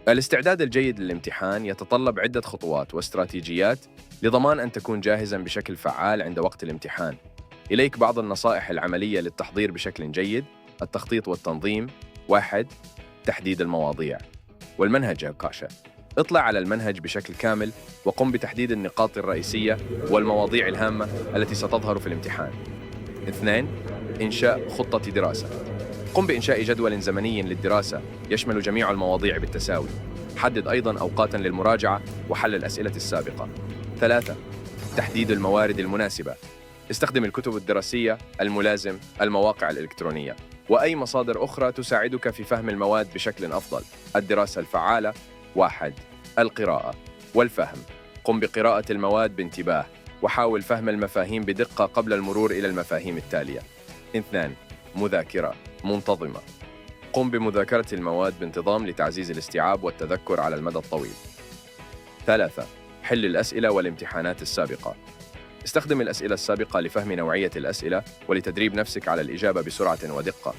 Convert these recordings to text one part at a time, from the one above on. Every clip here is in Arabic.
الاستعداد الجيد للامتحان يتطلب عدة خطوات واستراتيجيات لضمان أن تكون جاهزاً بشكل فعال عند وقت الامتحان. إليك بعض النصائح العملية للتحضير بشكل جيد. التخطيط والتنظيم. 1. تحديد المواضيع والمنهج كاشة. اطلع على المنهج بشكل كامل وقم بتحديد النقاط الرئيسية والمواضيع الهامة التي ستظهر في الامتحان. 2. إنشاء خطة دراسة. قم بإنشاء جدول زمني للدراسة يشمل جميع المواضيع بالتساوي. حدد أيضاً أوقاتاً للمراجعة وحل الأسئلة السابقة. 3. تحديد الموارد المناسبة. استخدم الكتب الدراسية، الملازم، المواقع الإلكترونية، وأي مصادر أخرى تساعدك في فهم المواد بشكل أفضل. الدراسة الفعالة. 1. القراءة والفهم. قم بقراءة المواد بانتباه وحاول فهم المفاهيم بدقة قبل المرور إلى المفاهيم التالية. 2. مذاكرة منتظمة. قم بمذاكرة المواد بانتظام لتعزيز الاستيعاب والتذكر على المدى الطويل. 3. حل الأسئلة والامتحانات السابقة. استخدم الأسئلة السابقة لفهم نوعية الأسئلة ولتدريب نفسك على الإجابة بسرعة ودقة.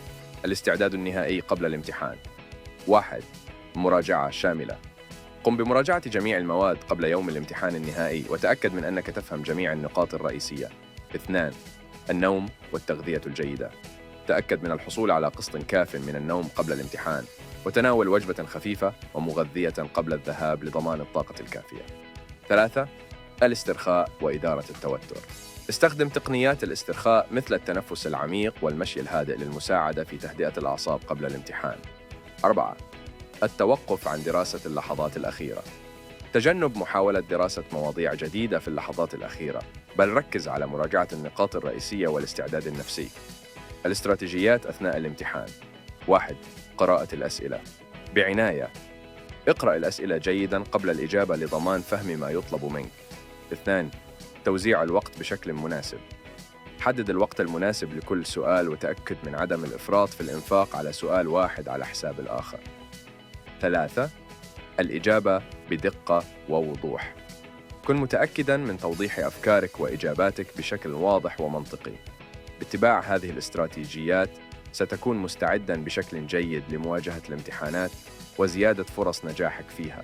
الاستعداد النهائي قبل الامتحان. 1. مراجعة شاملة. قم بمراجعة جميع المواد قبل يوم الامتحان النهائي وتأكد من أنك تفهم جميع النقاط الرئيسية. 2. النوم والتغذية الجيدة. تأكد من الحصول على قسط كاف من النوم قبل الامتحان وتناول وجبة خفيفة ومغذية قبل الذهاب لضمان الطاقة الكافية. 3. الاسترخاء وإدارة التوتر. استخدم تقنيات الاسترخاء مثل التنفس العميق والمشي الهادئ للمساعدة في تهدئة الأعصاب قبل الامتحان. 4. التوقف عن دراسة اللحظات الأخيرة. تجنب محاولة دراسة مواضيع جديدة في اللحظات الأخيرة، بل ركز على مراجعة النقاط الرئيسية والاستعداد النفسي. الاستراتيجيات أثناء الامتحان. 1. قراءة الأسئلة بعناية. اقرأ الأسئلة جيداً قبل الإجابة لضمان فهم ما يطلب منك. 2. توزيع الوقت بشكل مناسب. حدد الوقت المناسب لكل سؤال وتأكد من عدم الإفراط في الإنفاق على سؤال واحد على حساب الآخر. 3. الإجابة بدقة ووضوح. كن متأكداً من توضيح أفكارك وإجاباتك بشكل واضح ومنطقي. باتباع هذه الاستراتيجيات ستكون مستعداً بشكل جيد لمواجهة الامتحانات وزيادة فرص نجاحك فيها.